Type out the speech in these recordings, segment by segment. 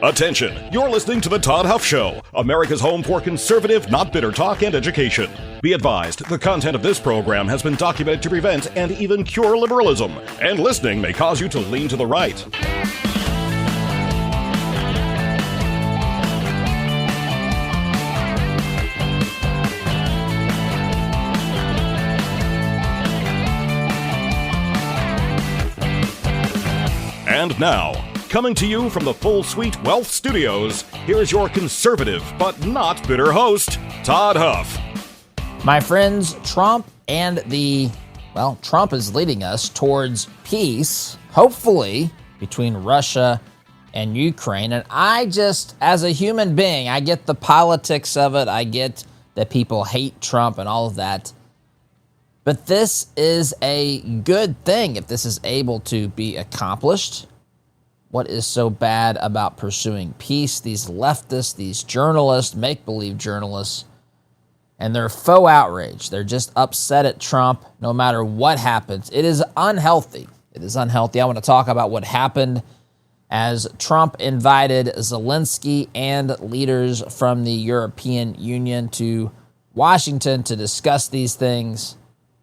Attention, you're listening to The Todd Huff Show, America's home for conservative, not bitter talk and education. Be advised, the content of this program has been documented to prevent and even cure liberalism, and listening may cause you to lean to the right. And now, coming to you from the Full Suite Wealth Studios, here's your conservative but not bitter host, Todd Huff. My friends, Trump is leading us towards peace, hopefully, between Russia and Ukraine. And I just, as a human being, I get the politics of it. I get that people hate Trump and all of that. But this is a good thing if this is able to be accomplished. What is so bad about pursuing peace? These leftists, these journalists, make-believe journalists, and they're faux outrage. They're just upset at Trump no matter what happens. It is unhealthy. It is unhealthy. I want to talk about what happened as Trump invited Zelensky and leaders from the European Union to Washington to discuss these things.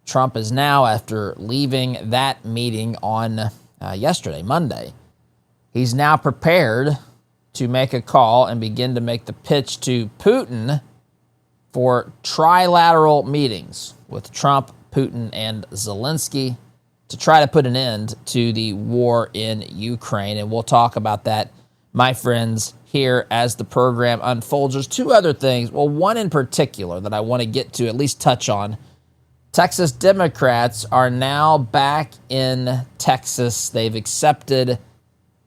Trump is now, after leaving that meeting on yesterday, Monday, he's now prepared to make a call and begin to make the pitch to Putin for trilateral meetings with Trump, Putin, and Zelensky to try to put an end to the war in Ukraine. And we'll talk about that, my friends, here as the program unfolds. There's two other things. Well, one in particular that I want to get to, at least touch on. Texas Democrats are now back in Texas. They've accepted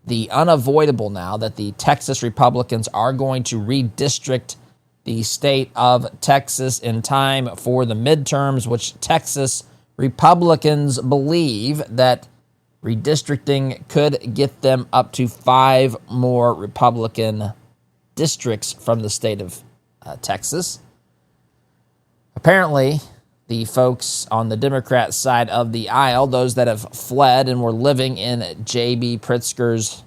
the unavoidable now that the Texas Republicans are going to redistrict the state of Texas in time for the midterms, which Texas Republicans believe that redistricting could get them up to 5 more Republican districts from the state of Texas. Apparently, the folks on the Democrat side of the aisle, those that have fled and were living in J.B. Pritzker's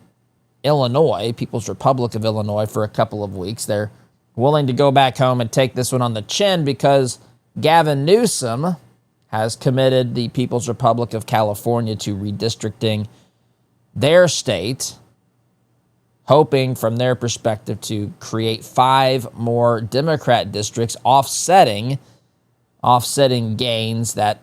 Illinois, People's Republic of Illinois, for a couple of weeks, they're willing to go back home and take this one on the chin because Gavin Newsom has committed the People's Republic of California to redistricting their state, hoping from their perspective to create 5 more Democrat districts, offsetting gains that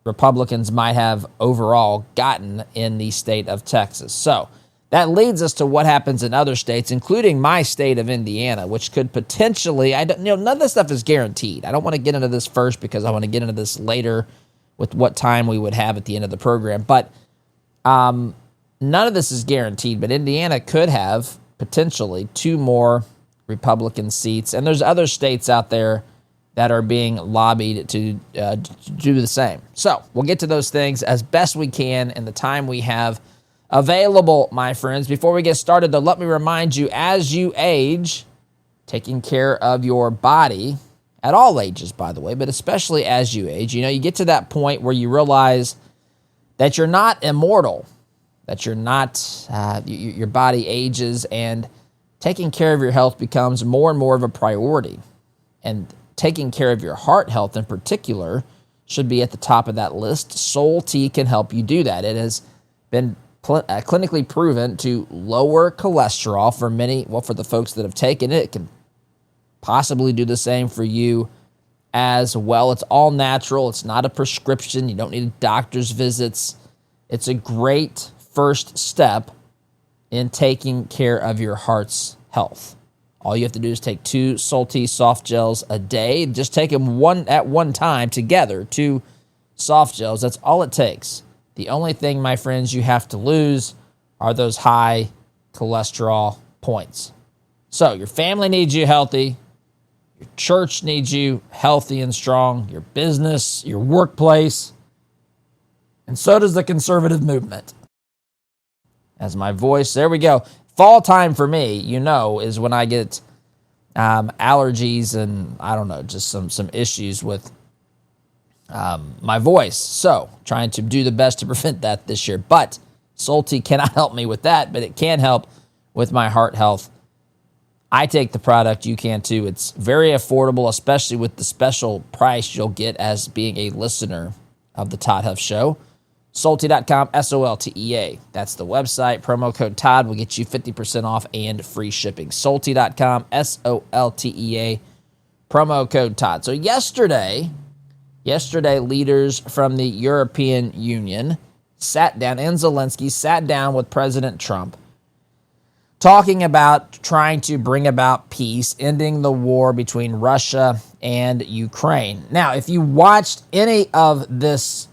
Republicans might have overall gotten in the state of Texas. So that leads us to what happens in other states, including my state of Indiana, which could potentially, none of this stuff is guaranteed. I don't want to get into this first because I want to get into this later with what time we would have at the end of the program. But none of this is guaranteed, but Indiana could have potentially 2 more Republican seats. And there's other states out there that are being lobbied to do the same. So we'll get to those things as best we can in the time we have available, my friends. Before we get started, though, let me remind you, as you age, taking care of your body, at all ages, by the way, but especially as you age, you get to that point where you realize that you're not immortal, that you're not, your body ages, and taking care of your health becomes more and more of a priority. And taking care of your heart health in particular should be at the top of that list. Soul Tea can help you do that. It has been clinically proven to lower cholesterol for the folks that have taken it. It can possibly do the same for you as well. It's all natural. It's not a prescription. You don't need doctor's visits. It's a great first step in taking care of your heart's health. All you have to do is take 2 Salty soft gels a day. Just take them at one time together, 2 soft gels. That's all it takes. The only thing, my friends, you have to lose are those high cholesterol points. So your family needs you healthy. Your church needs you healthy and strong. Your business, your workplace. And so does the conservative movement. As my voice, there we go. Fall time for me, is when I get allergies and, I don't know, just some issues with my voice. So trying to do the best to prevent that this year. But Salty cannot help me with that, but it can help with my heart health. I take the product. You can too. It's very affordable, especially with the special price you'll get as being a listener of the Todd Huff Show. Soltea.com, S-O-L-T-E-A. That's the website. Promo code Todd will get you 50% off and free shipping. Soltea.com, S-O-L-T-E-A. Promo code Todd. So yesterday, leaders from the European Union sat down, and Zelensky sat down with President Trump, talking about trying to bring about peace, ending the war between Russia and Ukraine. Now, if you watched any of these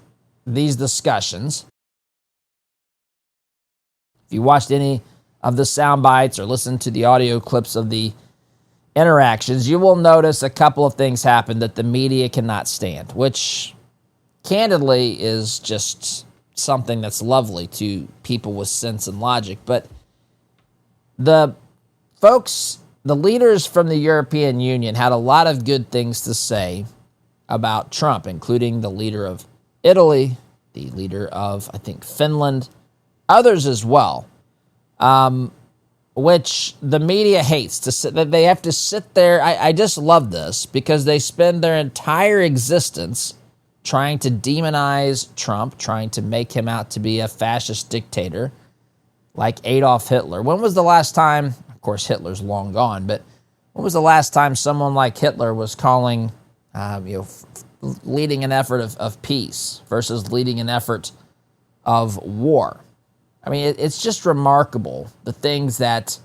discussions, if you watched any of the sound bites or listened to the audio clips of the interactions, you will notice a couple of things happen that the media cannot stand, which candidly is just something that's lovely to people with sense and logic. But the leaders from the European Union had a lot of good things to say about Trump, including the leader of Italy, the leader of, I think, Finland, others as well, which the media hates. They have to sit there. I just love this because they spend their entire existence trying to demonize Trump, trying to make him out to be a fascist dictator like Adolf Hitler. When was the last time, of course Hitler's long gone, but when was the last time someone like Hitler was calling, leading an effort of peace versus leading an effort of war? I mean, it's just remarkable, the things that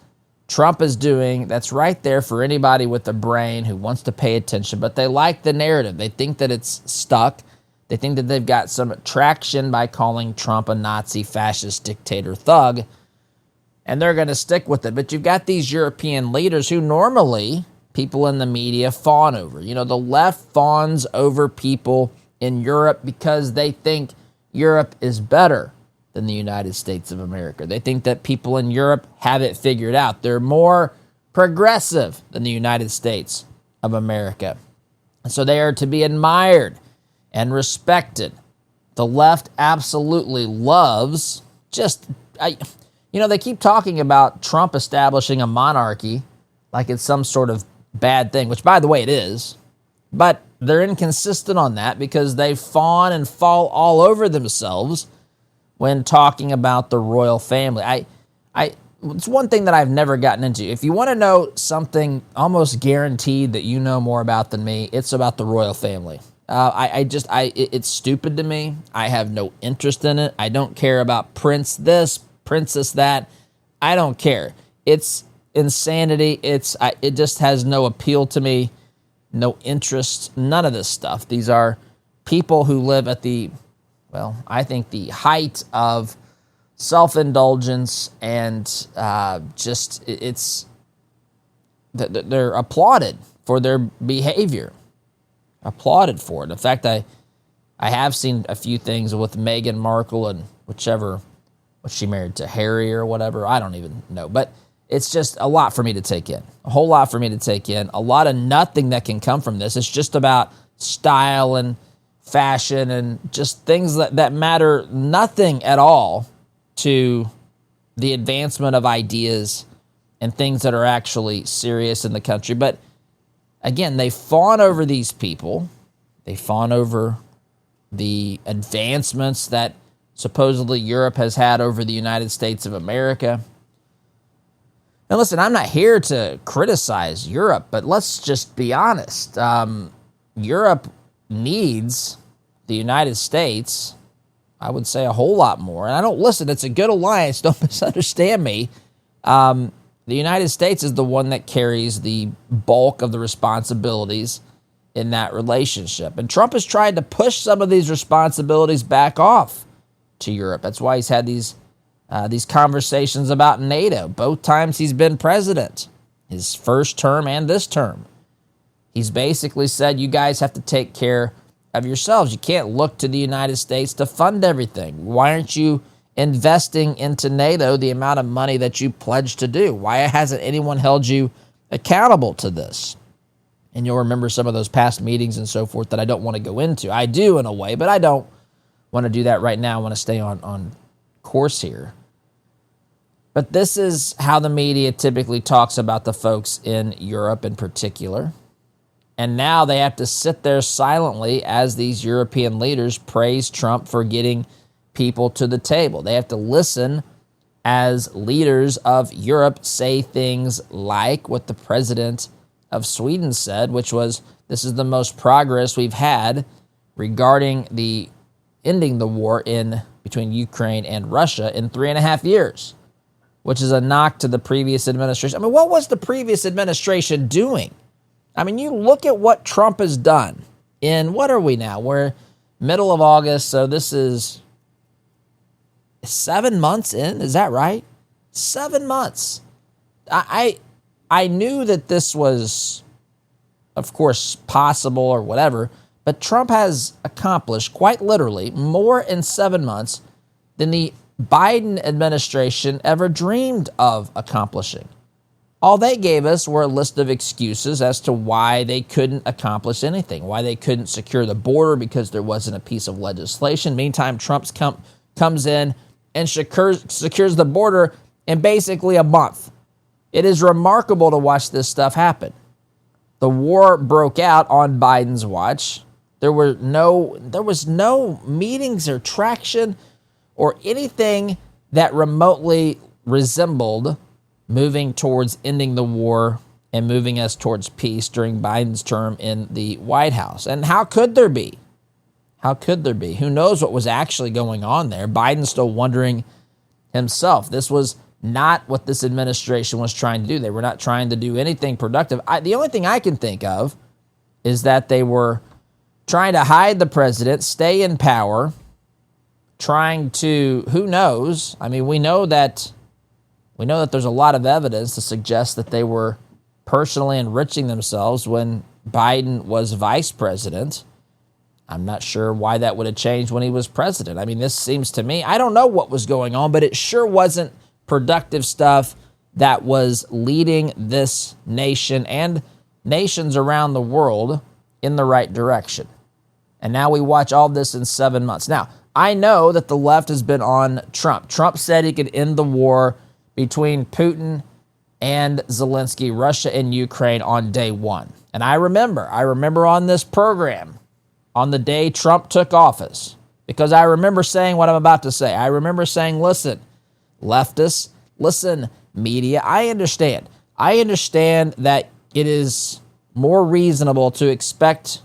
Trump is doing. That's right there for anybody with a brain who wants to pay attention, but they like the narrative. They think that it's stuck. They think that they've got some traction by calling Trump a Nazi, fascist, dictator, thug, and they're going to stick with it. But you've got these European leaders who normally people in the media fawn over. You know, the left fawns over people in Europe because they think Europe is better than the United States of America. They think that people in Europe have it figured out. They're more progressive than the United States of America. And so they are to be admired and respected. The left absolutely loves they keep talking about Trump establishing a monarchy like it's some sort of bad thing, which, by the way, it is. But they're inconsistent on that because they fawn and fall all over themselves when talking about the royal family. It's one thing that I've never gotten into. If you want to know something almost guaranteed that you know more about than me, it's about the royal family. It's stupid to me. I have no interest in it. I don't care about prince this, princess that. I don't care. It's insanity. It just has no appeal to me, no interest, none of this stuff. These are people who live at I think the height of self-indulgence and they're applauded for their behavior. Applauded for it. In fact, I have seen a few things with Meghan Markle and was she married to Harry or whatever? I don't even know. But it's just a lot for me to take in. A whole lot for me to take in. A lot of nothing that can come from this. It's just about style and fashion and just things that matter nothing at all to the advancement of ideas and things that are actually serious in the country. But again, they fawn over these people. They fawn over the advancements that supposedly Europe has had over the United States of America. Now listen, I'm not here to criticize Europe, but let's just be honest. Europe needs the United States, I would say, a whole lot more. And it's a good alliance, don't misunderstand me. The United States is the one that carries the bulk of the responsibilities in that relationship. And Trump has tried to push some of these responsibilities back off to Europe. That's why he's had these conversations about NATO both times he's been president, his first term and this term. He's basically said, you guys have to take care of yourselves. You can't look to the United States to fund everything. Why aren't you investing into NATO the amount of money that you pledged to do? Why hasn't anyone held you accountable to this? And you'll remember some of those past meetings and so forth that I don't want to go into. I do in a way, but I don't want to do that right now. I want to stay on course here. But this is how the media typically talks about the folks in Europe in particular. And now they have to sit there silently as these European leaders praise Trump for getting people to the table. They have to listen as leaders of Europe say things like what the president of Sweden said, which was, this is the most progress we've had regarding the ending the war between Ukraine and Russia in 3.5 years, which is a knock to the previous administration. I mean, what was the previous administration doing? I mean, you look at what Trump has done in, what are we now? We're middle of August, so this is 7 months in. Is that right? 7 months. I knew that this was, of course, possible or whatever, but Trump has accomplished, quite literally, more in 7 months than the Biden administration ever dreamed of accomplishing. All they gave us were a list of excuses as to why they couldn't accomplish anything, why they couldn't secure the border because there wasn't a piece of legislation. Meantime, Trump comes in and secures the border in basically a month. It is remarkable to watch this stuff happen. The war broke out on Biden's watch. There was no meetings or traction or anything that remotely resembled moving towards ending the war and moving us towards peace during Biden's term in the White House. And how could there be? How could there be? Who knows what was actually going on there? Biden's still wondering himself. This was not what this administration was trying to do. They were not trying to do anything productive. The only thing I can think of is that they were trying to hide the president, stay in power, trying to, who knows? I mean, we know that there's a lot of evidence to suggest that they were personally enriching themselves when Biden was vice president. I'm not sure why that would have changed when he was president. I mean, this seems to me, I don't know what was going on, but it sure wasn't productive stuff that was leading this nation and nations around the world in the right direction. And now we watch all this in 7 months. Now, I know that the left has been on Trump. Trump said he could end the war between Putin and Zelensky, Russia and Ukraine on day one. And I remember on this program, on the day Trump took office, because I remember saying what I'm about to say. I remember saying, listen, leftists, listen, media, I understand. I understand that it is more reasonable to expect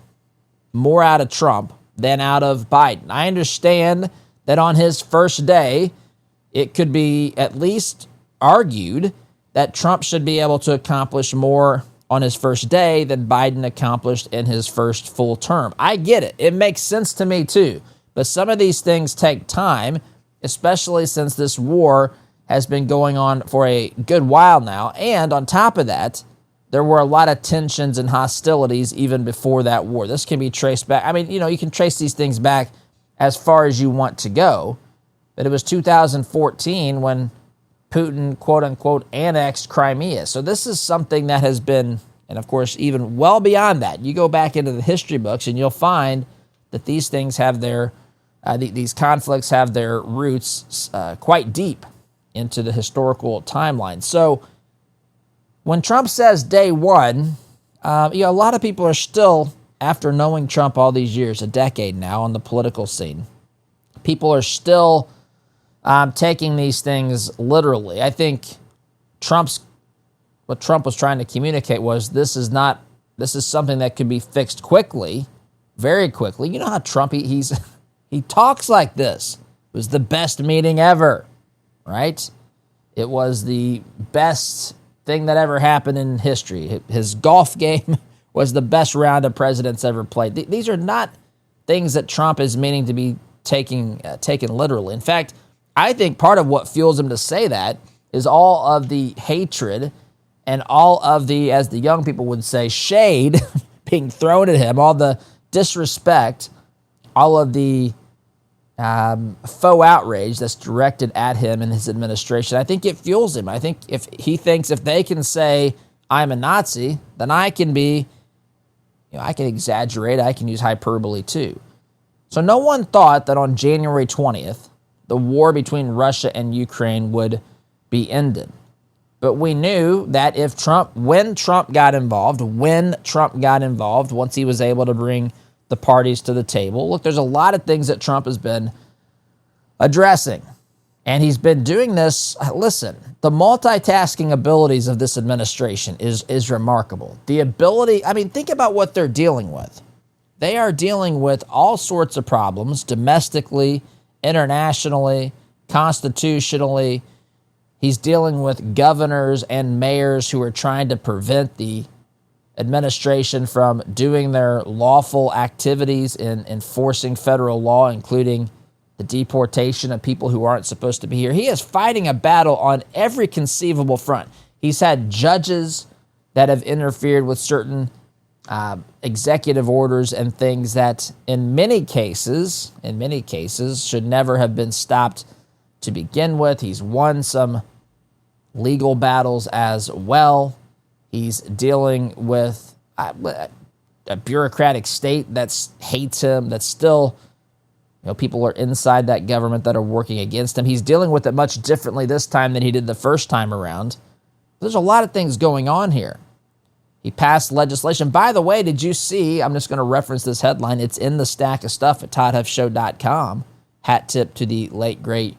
more out of Trump than out of Biden. I understand that on his first day, it could be at least argued that Trump should be able to accomplish more on his first day than Biden accomplished in his first full term. I get it. It makes sense to me too. But some of these things take time, especially since this war has been going on for a good while now. And on top of that, there were a lot of tensions and hostilities even before that war. This can be traced back. I mean, you can trace these things back as far as you want to go. But it was 2014 when Putin, quote unquote, annexed Crimea. So this is something that has been, and of course, even well beyond that. You go back into the history books and you'll find that these things have these conflicts have their roots quite deep into the historical timeline. So when Trump says day one, a lot of people are still, after knowing Trump all these years, a decade now on the political scene, people are still taking these things literally. I think what Trump was trying to communicate was this is something that could be fixed quickly, very quickly. You know how Trump, he talks like this. It was the best meeting ever, right? It was the best thing that ever happened in history. His golf game was the best round a president's ever played. These are not things that Trump is meaning to be taken literally. In fact, I think part of what fuels him to say that is all of the hatred and all of the, as the young people would say, shade being thrown at him, all the disrespect, all of the faux outrage that's directed at him and his administration. I think it fuels him. I think if he thinks if they can say I'm a Nazi, then I can be, I can exaggerate, I can use hyperbole too. So no one thought that on January 20th, the war between Russia and Ukraine would be ended. But we knew that when Trump got involved, once he was able to bring the parties to the table, look, there's a lot of things that Trump has been addressing. And he's been doing this. Listen, the multitasking abilities of this administration is remarkable. The ability, think about what they're dealing with. They are dealing with all sorts of problems domestically, internationally, constitutionally. He's dealing with governors and mayors who are trying to prevent the administration from doing their lawful activities in enforcing federal law, including the deportation of people who aren't supposed to be here. He is fighting a battle on every conceivable front. He's had judges that have interfered with certain executive orders and things that in many cases should never have been stopped to begin with. He's won some legal battles as well. He's dealing with a bureaucratic state that hates him, that's still, people are inside that government that are working against him. He's dealing with it much differently this time than he did the first time around. There's a lot of things going on here. He passed legislation. By the way, did you see, I'm just going to reference this headline. It's in the stack of stuff at ToddHuffShow.com. Hat tip to the late, great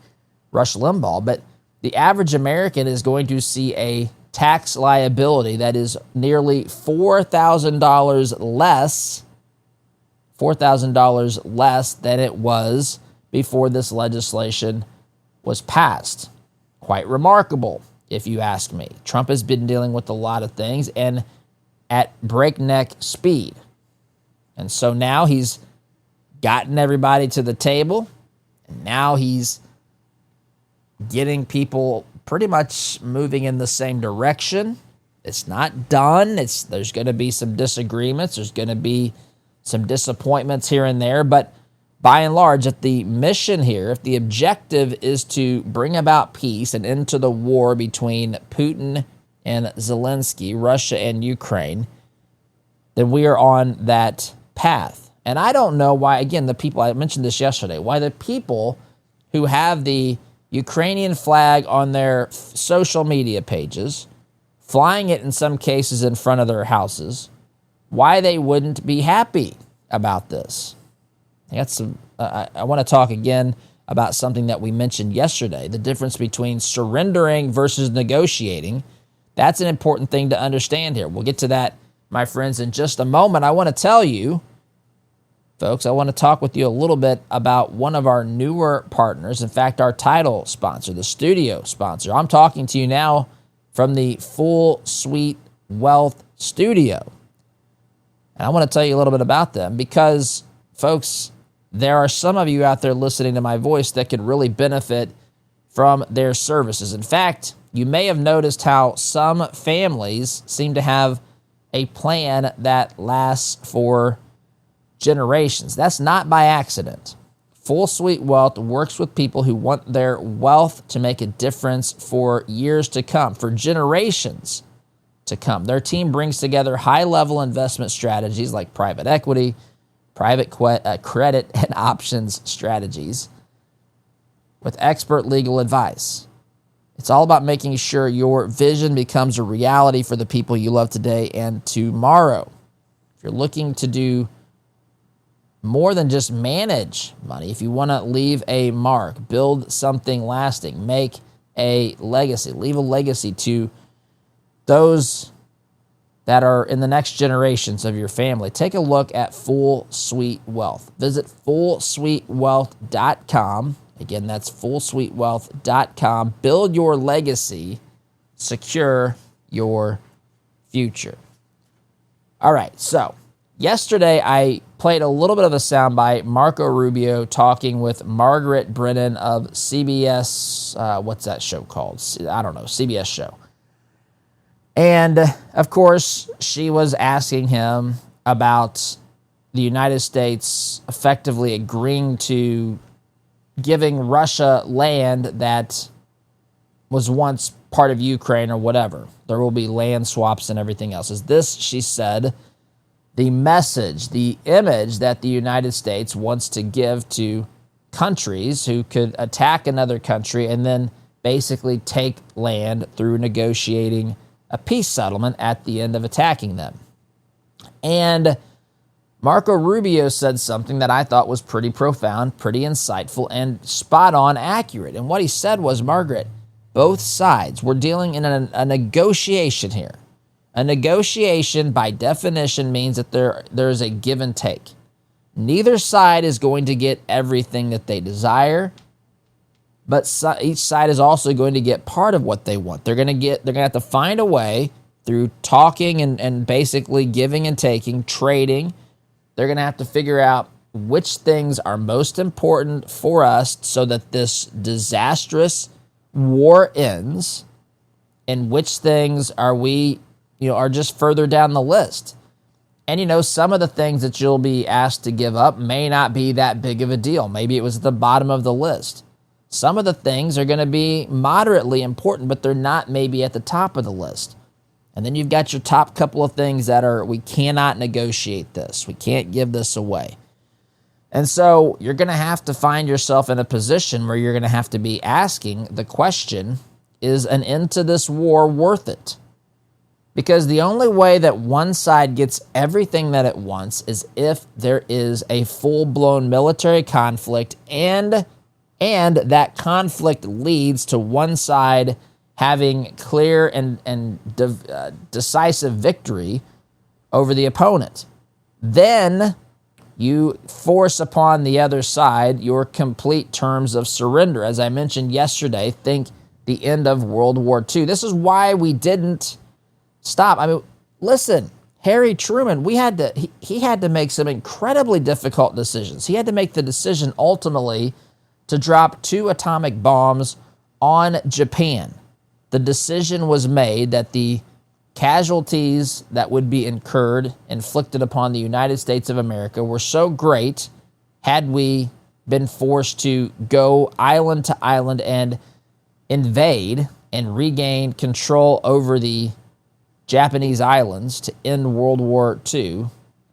Rush Limbaugh. But the average American is going to see a tax liability that is nearly $4,000 less than it was before this legislation was passed. Quite remarkable, if you ask me. Trump has been dealing with a lot of things and at breakneck speed. And so now he's gotten everybody to the table, and now he's getting people pretty much moving in the same direction. It's not done. There's going to be some disagreements. There's going to be some disappointments here and there. But by and large, if the mission here, if the objective is to bring about peace and end to the war between Putin and Zelensky, Russia and Ukraine, then we are on that path. And I don't know why, again, the people, I mentioned this yesterday, why the people who have the Ukrainian flag on their social media pages, flying it in some cases in front of their houses, why they wouldn't be happy about this. I want to talk again about something that we mentioned yesterday, the difference between surrendering versus negotiating. That's an important thing to understand here. We'll get to that, my friends, in just a moment. I want to tell you, folks, I want to talk with you a little bit about one of our newer partners. In fact, our title sponsor, the studio sponsor. I'm talking to you now from the Full Suite Wealth Studio. And I want to tell you a little bit about them because, folks, there are some of you out there listening to my voice that could really benefit from their services. In fact, you may have noticed how some families seem to have a plan that lasts for generations. That's not by accident. Full Suite Wealth works with people who want their wealth to make a difference for years to come, for generations to come. Their team brings together high-level investment strategies like private equity, private credit, and options strategies with expert legal advice. It's all about making sure your vision becomes a reality for the people you love today and tomorrow. If you're looking to do more than just manage money, if you want to leave a mark, build something lasting, make a legacy, leave a legacy to those that are in the next generations of your family, take a look at Full Suite Wealth. Visit fullsuitewealth.com. Again, that's fullsuitewealth.com. Build your legacy, secure your future. All right, so yesterday I played a little bit of a soundbite, Marco Rubio talking with Margaret Brennan of CBS, what's that show called? I don't know, CBS show. And, of course, she was asking him about the United States effectively agreeing to giving Russia land that was once part of Ukraine or whatever. There will be land swaps and everything else. Is this, she said, the message, the image that the United States wants to give to countries who could attack another country and then basically take land through negotiating a peace settlement at the end of attacking them. And Marco Rubio said something that I thought was pretty profound, pretty insightful, and spot on accurate. And what he said was, Margaret, both sides, we're dealing in a negotiation here. A negotiation, by definition, means that there is a give and take. Neither side is going to get everything that they desire, but each side is also going to get part of what they want. They're going to have to find a way through talking and basically giving and taking, trading. They're going to have to figure out which things are most important for us so that this disastrous war ends, and which things are just further down the list. And, some of the things that you'll be asked to give up may not be that big of a deal. Maybe it was at the bottom of the list. Some of the things are going to be moderately important, but they're not maybe at the top of the list. And then you've got your top couple of things that we cannot negotiate this. We can't give this away. And so you're going to have to find yourself in a position where you're going to have to be asking the question, is an end to this war worth it? Because the only way that one side gets everything that it wants is if there is a full-blown military conflict and that conflict leads to one side having clear and decisive victory over the opponent. Then you force upon the other side your complete terms of surrender. As I mentioned yesterday, think the end of World War II. This is why we didn't stop. I mean, listen, Harry Truman, he had to make some incredibly difficult decisions. He had to make the decision ultimately to drop 2 atomic bombs on Japan. The decision was made that the casualties that would be inflicted upon the United States of America were so great had we been forced to go island to island and invade and regain control over the Japanese islands to end World War II.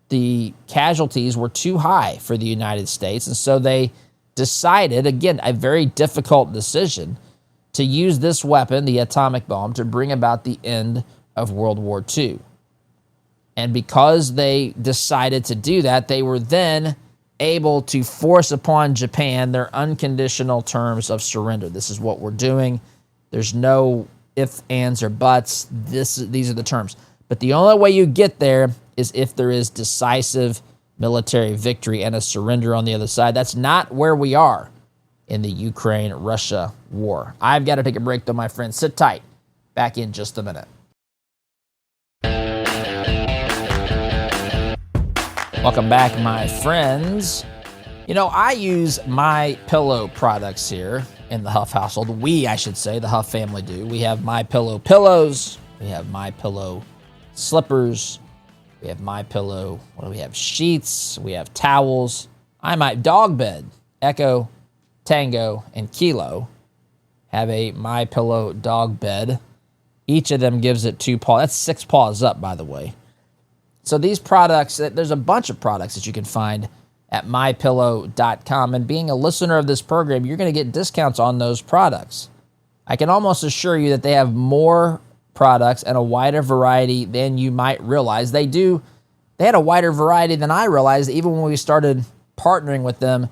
The casualties were too high for the United States, and so they decided, again, a very difficult decision, to use this weapon, the atomic bomb, to bring about the end of World War II. And because they decided to do that, they were then able to force upon Japan their unconditional terms of surrender. This is what we're doing. There's no ifs, ands, or buts. These are the terms. But the only way you get there is if there is decisive military victory and a surrender on the other side. That's not where we are in the Ukraine-Russia war. I've got to take a break, though, my friends. Sit tight. Back in just a minute. Welcome back, my friends. I use MyPillow products here in the Huff household. I should say, the Huff family do. We have MyPillow pillows. We have MyPillow slippers. We have MyPillow. What do we have? Sheets. We have towels. My dog bed. Echo, Tango, and Kilo have a MyPillow dog bed. Each of them gives it 2 paws. That's 6 paws up, by the way. So these products, there's a bunch of products that you can find at MyPillow.com. And being a listener of this program, you're going to get discounts on those products. I can almost assure you that they have more products and a wider variety than you might realize. They had a wider variety than I realized even when we started partnering with them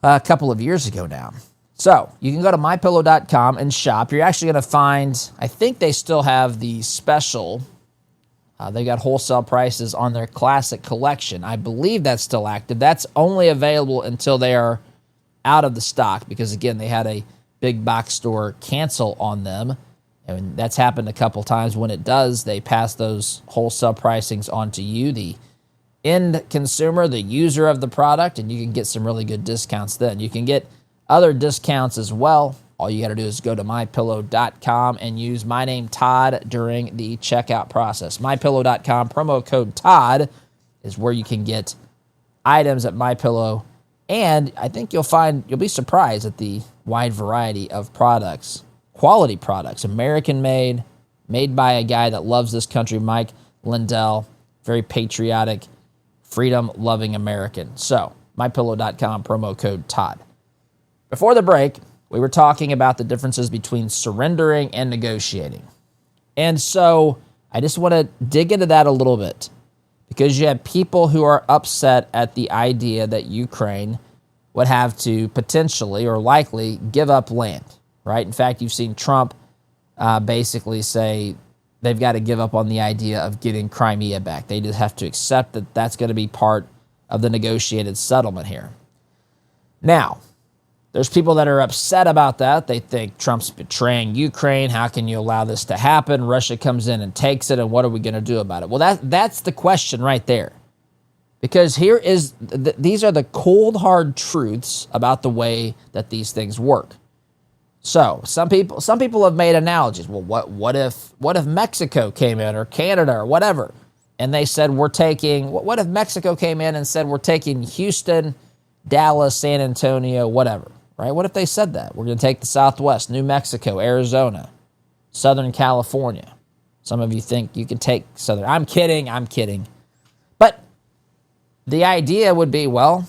a couple of years ago now. So you can go to MyPillow.com and shop. You're actually going to find, I think they still have the special. They got wholesale prices on their classic collection. I believe that's still active. That's only available until they are out of the stock because, again, they had a big box store cancel on them. And that's happened a couple times. When it does, they pass those wholesale pricings on to you, the end consumer, the user of the product, and you can get some really good discounts then. You can get other discounts as well. All you got to do is go to MyPillow.com and use my name, Todd, during the checkout process. MyPillow.com, promo code Todd is where you can get items at MyPillow. And I think you'll be surprised at the wide variety of products, quality products, American-made, made by a guy that loves this country, Mike Lindell, very patriotic, freedom-loving American. So, MyPillow.com, promo code Todd. Before the break, We were talking about the differences between surrendering and negotiating. And so I just want to dig into that a little bit, because you have people who are upset at the idea that Ukraine would have to potentially or likely give up land, right? In fact, you've seen Trump basically say they've got to give up on the idea of getting Crimea back. They just have to accept that that's going to be part of the negotiated settlement here. Now, there's people that are upset about that. They think Trump's betraying Ukraine. How can you allow this to happen? Russia comes in and takes it, and what are we going to do about it? Well, that's the question right there. Because these are the cold, hard truths about the way that these things work. So some people have made analogies. Well, what if Mexico came in, or Canada, or whatever, and they said what if Mexico came in and said we're taking Houston, Dallas, San Antonio, whatever, right? What if they said that? We're going to take the Southwest, New Mexico, Arizona, Southern California. Some of you think you can take Southern. I'm kidding. But the idea would be, well,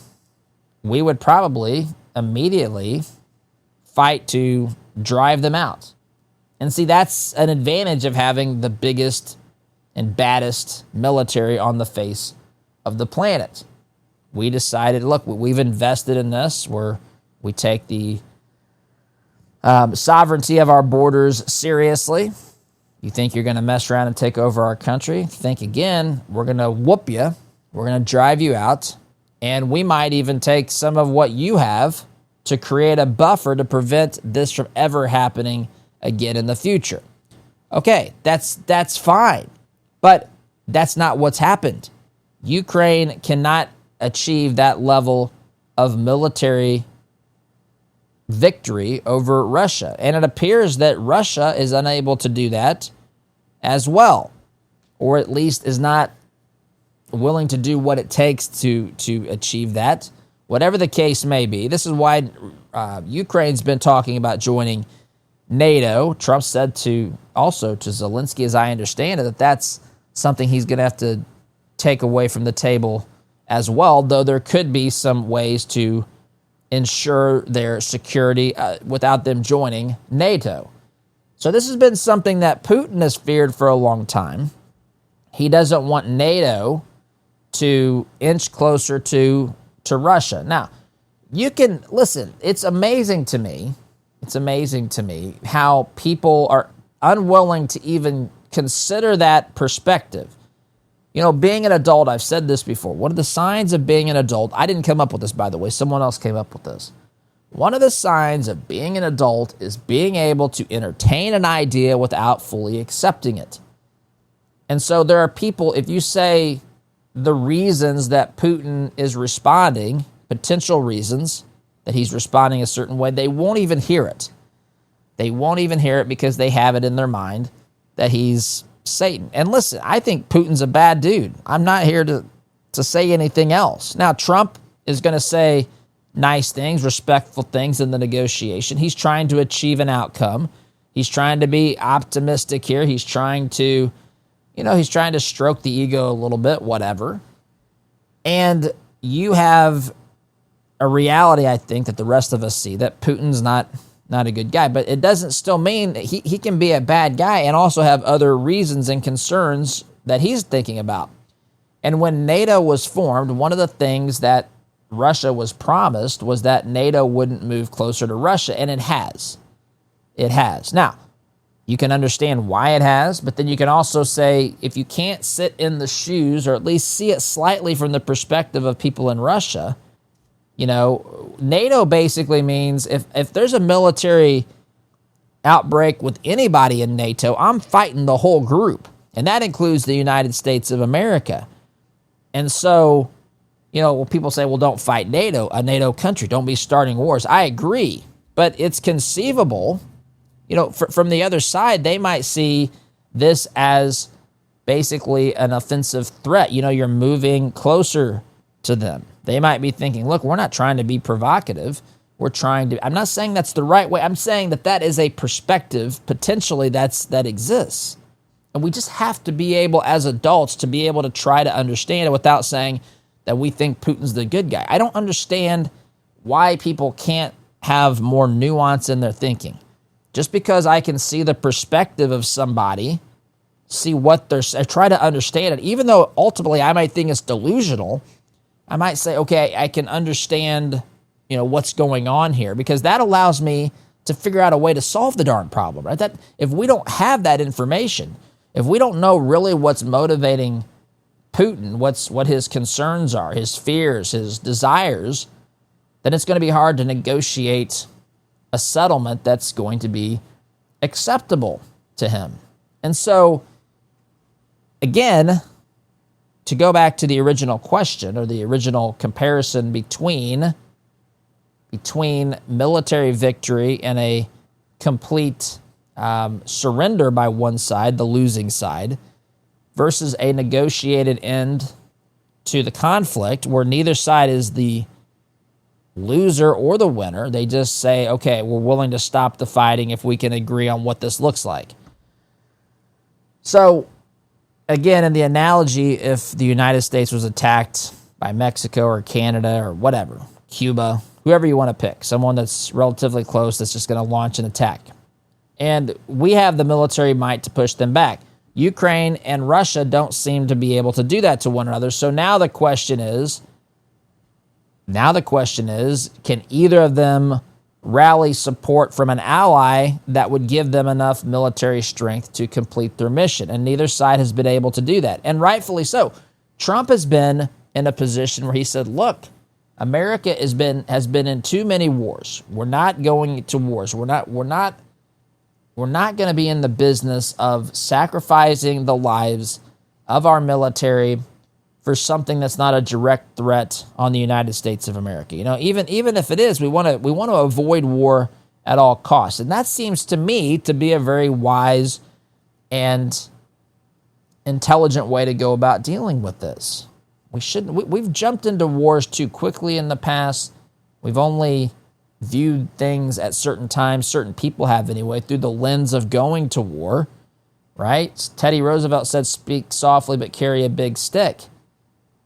we would probably immediately fight to drive them out. And see, that's an advantage of having the biggest and baddest military on the face of the planet. We decided, look, we've invested in this, we take the sovereignty of our borders seriously. You think you're going to mess around and take over our country? Think again. We're going to whoop you. We're going to drive you out. And we might even take some of what you have to create a buffer to prevent this from ever happening again in the future. Okay, that's fine. But that's not what's happened. Ukraine cannot achieve that level of military victory over Russia. And it appears that Russia is unable to do that as well, or at least is not willing to do what it takes to achieve that. Whatever the case may be, this is why Ukraine's been talking about joining NATO. Trump said to Zelensky, as I understand it, that that's something he's going to have to take away from the table as well, though there could be some ways to ensure their security without them joining NATO. So this has been something that Putin has feared for a long time. He doesn't want NATO to inch closer to Russia. Now, you can listen, it's amazing to me how people are unwilling to even consider that perspective. You know, being an adult, I've said this before, one of the signs of being an adult, I didn't come up with this, by the way, someone else came up with this. One of the signs of being an adult is being able to entertain an idea without fully accepting it. And so there are people, if you say the reasons that Putin is responding, potential reasons that he's responding a certain way, they won't even hear it. They won't even hear it because they have it in their mind that he's Satan. And listen, I think Putin's a bad dude. I'm not here to say anything else. Now, Trump is going to say nice things, respectful things in the negotiation. He's trying to achieve an outcome. He's trying to be optimistic here. He's trying to, he's trying to stroke the ego a little bit, whatever. And you have a reality, I think, that the rest of us see, that Putin's not a good guy. But it doesn't still mean that he can be a bad guy and also have other reasons and concerns that he's thinking about. And when NATO was formed, one of the things that Russia was promised was that NATO wouldn't move closer to Russia, and it has. It has. Now, you can understand why it has, but then you can also say, if you can't sit in the shoes or at least see it slightly from the perspective of people in Russia, NATO basically means if there's a military outbreak with anybody in NATO, I'm fighting the whole group. And that includes the United States of America. And so, people say, well, don't fight NATO, a NATO country. Don't be starting wars. I agree. But it's conceivable, from the other side, they might see this as basically an offensive threat. You're moving closer to them. They might be thinking, look, we're not trying to be provocative. I'm not saying that's the right way. I'm saying that is a perspective potentially that exists. And we just have to be able, as adults, to be able to try to understand it without saying that we think Putin's the good guy. I don't understand why people can't have more nuance in their thinking. Just because I can see the perspective of somebody, see what they're, try to understand it, even though ultimately I might think it's delusional, I might say, okay, I can understand, what's going on here, because that allows me to figure out a way to solve the darn problem, right? That if we don't have that information, if we don't know really what's motivating Putin, what his concerns are, his fears, his desires, then it's going to be hard to negotiate a settlement that's going to be acceptable to him. And so, again, to go back to the original question or the original comparison between military victory and a complete surrender by one side, the losing side, versus a negotiated end to the conflict where neither side is the loser or the winner. They just say, okay, we're willing to stop the fighting if we can agree on what this looks like. So, again, in the analogy, if the United States was attacked by Mexico or Canada or whatever, Cuba, whoever you want to pick, someone that's relatively close that's just going to launch an attack. And we have the military might to push them back. Ukraine and Russia don't seem to be able to do that to one another. So now the question is, can either of them rally support from an ally that would give them enough military strength to complete their mission? And neither side has been able to do that. And rightfully so. Trump has been in a position where he said, look, America has been in too many wars. We're not going to wars. We're not going to be in the business of sacrificing the lives of our military for something that's not a direct threat on the United States of America. Even if it is, we want to avoid war at all costs. And that seems to me to be a very wise and intelligent way to go about dealing with this. We've jumped into wars too quickly in the past. We've only viewed things at certain times, certain people have anyway, through the lens of going to war, right? Teddy Roosevelt said, speak softly but carry a big stick,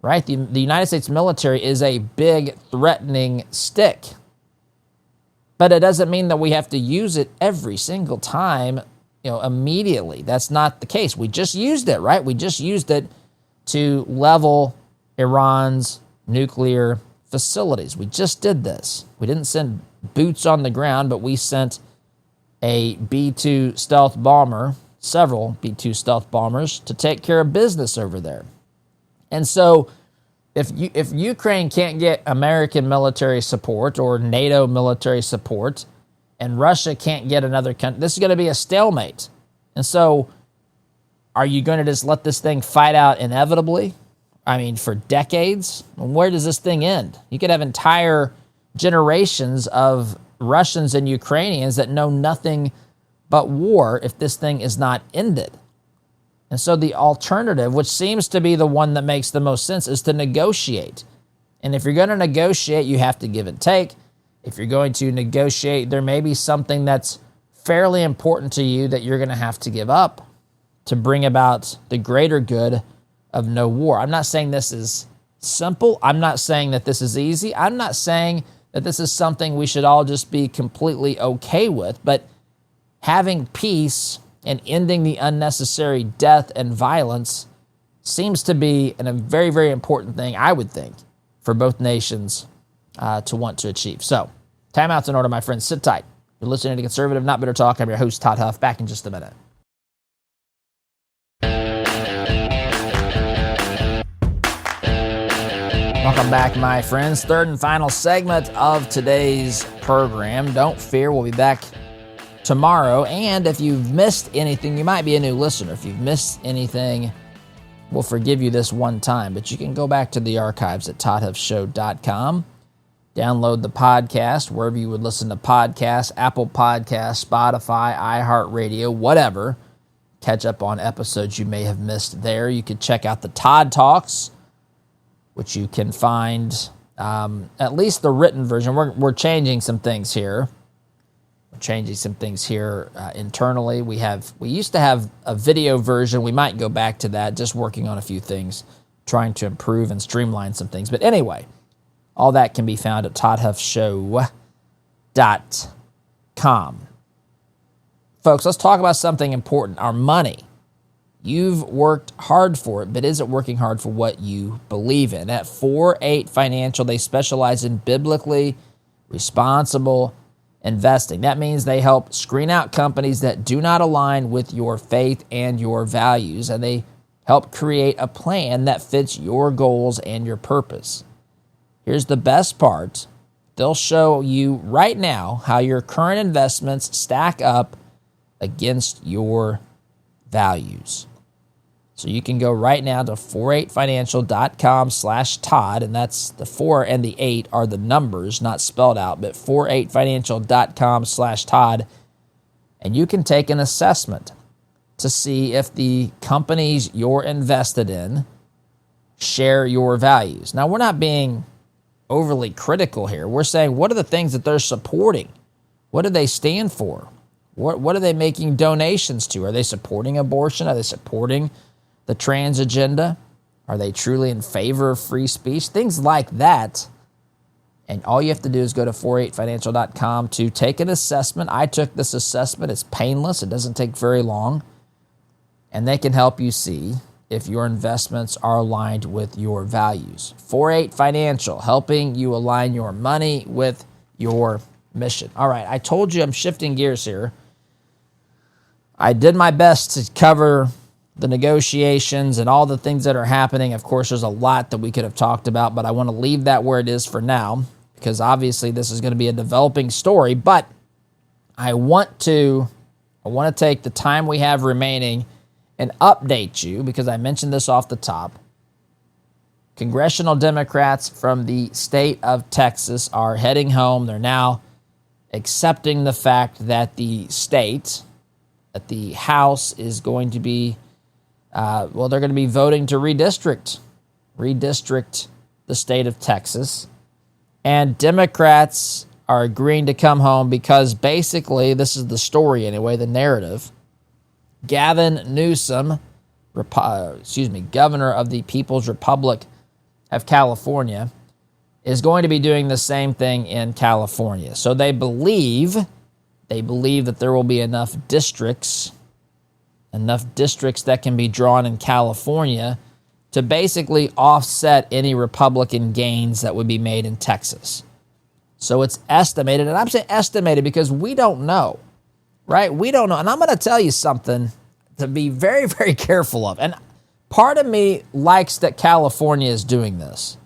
right? The United States military is a big, threatening stick. But it doesn't mean that we have to use it every single time, immediately. That's not the case. We just used it, right? We just used it to level Iran's nuclear facilities. We just did this. We didn't send boots on the ground, but we sent a B-2 stealth bomber, several B-2 stealth bombers, to take care of business over there. And so if Ukraine can't get American military support or NATO military support, and Russia can't get another country, this is going to be a stalemate. And so are you going to just let this thing fight out inevitably? I mean, for decades? And where does this thing end? You could have entire generations of Russians and Ukrainians that know nothing but war if this thing is not ended. And so the alternative, which seems to be the one that makes the most sense, is to negotiate. And if you're going to negotiate, you have to give and take. If you're going to negotiate, there may be something that's fairly important to you that you're going to have to give up to bring about the greater good of no war. I'm not saying this is simple. I'm not saying that this is easy. I'm not saying that this is something we should all just be completely okay with, but having peace and ending the unnecessary death and violence seems to be a very, very important thing, I would think, for both nations to want to achieve. So, timeout's in order, my friends. Sit tight. You're listening to Conservative Not Bitter Talk. I'm your host, Todd Huff. Back in just a minute. Welcome back, my friends. Third and final segment of today's program. Don't fear, we'll be back tomorrow. And if you've missed anything, you might be a new listener. If you've missed anything, we'll forgive you this one time. But you can go back to the archives at toddhuffshow.com. Download the podcast wherever you would listen to podcasts, Apple Podcasts, Spotify, iHeartRadio, whatever. Catch up on episodes you may have missed there. You could check out the Todd Talks, which you can find at least the written version. We're changing some things here. Internally. We used to have a video version. We might go back to that, just working on a few things, trying to improve and streamline some things. But anyway, all that can be found at toddhuffshow.com. Folks, let's talk about something important, our money. You've worked hard for it, but is it working hard for what you believe in? At 4-8 Financial, they specialize in biblically responsible investing. That means they help screen out companies that do not align with your faith and your values, and they help create a plan that fits your goals and your purpose. Here's the best part. They'll show you right now how your current investments stack up against your values. So you can go right now to 48financial.com/Todd, and that's the 4 and the 8 are the numbers, not spelled out, but 48financial.com/Todd, and you can take an assessment to see if the companies you're invested in share your values. Now, we're not being overly critical here. We're saying, what are the things that they're supporting? What do they stand for? What are they making donations to? Are they supporting abortion? Are they supporting the trans agenda? Are they truly in favor of free speech? Things like that. And all you have to do is go to 48financial.com to take an assessment. I took this assessment. It's painless. It doesn't take very long. And they can help you see if your investments are aligned with your values. 48 Financial, helping you align your money with your mission. All right, I told you I'm shifting gears here. I did my best to cover the negotiations and all the things that are happening. Of course, there's a lot that we could have talked about, but I want to leave that where it is for now, because obviously this is going to be a developing story. But I want to take the time we have remaining and update you, because I mentioned this off the top. Congressional Democrats from the state of Texas are heading home. They're now accepting the fact that the House is going to be, they're going to be voting to redistrict the state of Texas. And Democrats are agreeing to come home because basically, this is the story anyway, the narrative. Gavin Newsom, governor of the People's Republic of California, is going to be doing the same thing in California. So they believe that there will be enough districts that can be drawn in California to basically offset any Republican gains that would be made in Texas. So it's estimated, and I'm saying estimated because we don't know, right? We don't know. And I'm going to tell you something to be very, very careful of. And part of me likes that California is doing this,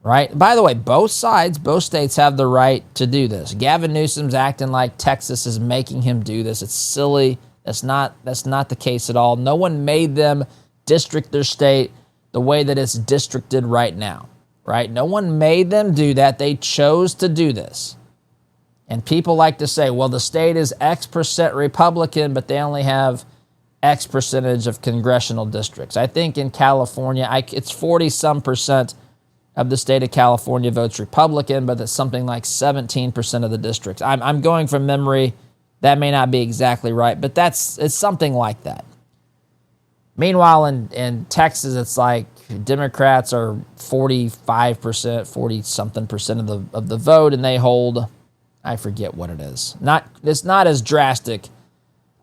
right? By the way, both states have the right to do this. Gavin Newsom's acting like Texas is making him do this. It's silly. That's not the case at all. No one made them district their state the way that it's districted right now, right? No one made them do that. They chose to do this. And people like to say, well, the state is X percent Republican, but they only have X percentage of congressional districts. I think in California, it's 40-some% of the state of California votes Republican, but it's something like 17% of the districts. I'm going from memory. That may not be exactly right, but it's something like that. Meanwhile, in Texas, it's like Democrats are 45%, 40-something% of the vote, and they hold, I forget what it is. It's not as drastic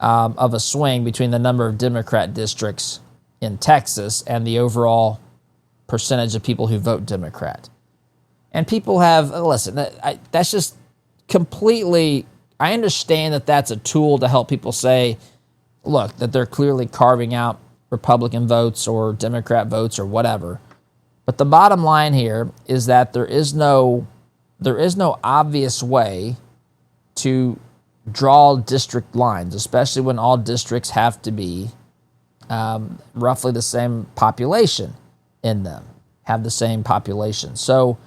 of a swing between the number of Democrat districts in Texas and the overall percentage of people who vote Democrat. And people have, listen, that's just completely, I understand that that's a tool to help people say, look, that they're clearly carving out Republican votes or Democrat votes or whatever. But the bottom line here is that there is no obvious way to draw district lines, especially when all districts have to be roughly the same population in them, have the same population. So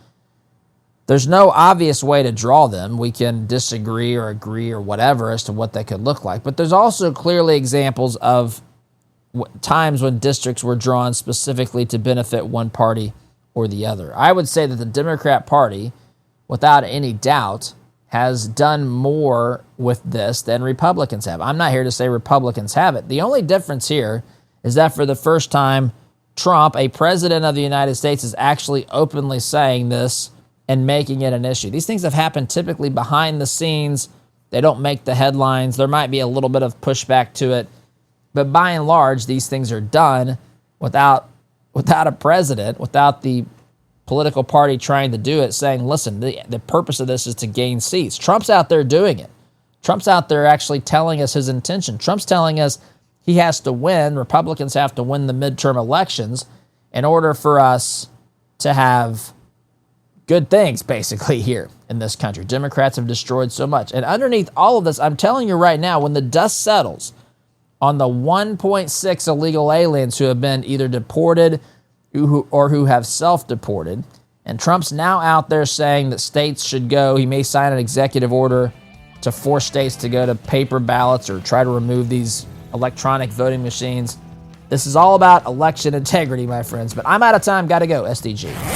there's no obvious way to draw them. We can disagree or agree or whatever as to what they could look like. But there's also clearly examples of times when districts were drawn specifically to benefit one party or the other. I would say that the Democrat Party, without any doubt, has done more with this than Republicans have. I'm not here to say Republicans have it. The only difference here is that for the first time, Trump, a president of the United States, is actually openly saying this and making it an issue. These things have happened typically behind the scenes. They don't make the headlines. There might be a little bit of pushback to it. But by and large, these things are done without a president, without the political party trying to do it, saying, listen, the purpose of this is to gain seats. Trump's out there doing it. Trump's out there actually telling us his intention. Trump's telling us he has to win. Republicans have to win the midterm elections in order for us to have good things, basically, here in this country. Democrats have destroyed so much. And underneath all of this, I'm telling you right now, when the dust settles on the 1.6 illegal aliens who have been either deported or who have self-deported, and Trump's now out there saying that states should go, he may sign an executive order to force states to go to paper ballots or try to remove these electronic voting machines. This is all about election integrity, my friends. But I'm out of time. Got to go. SDG.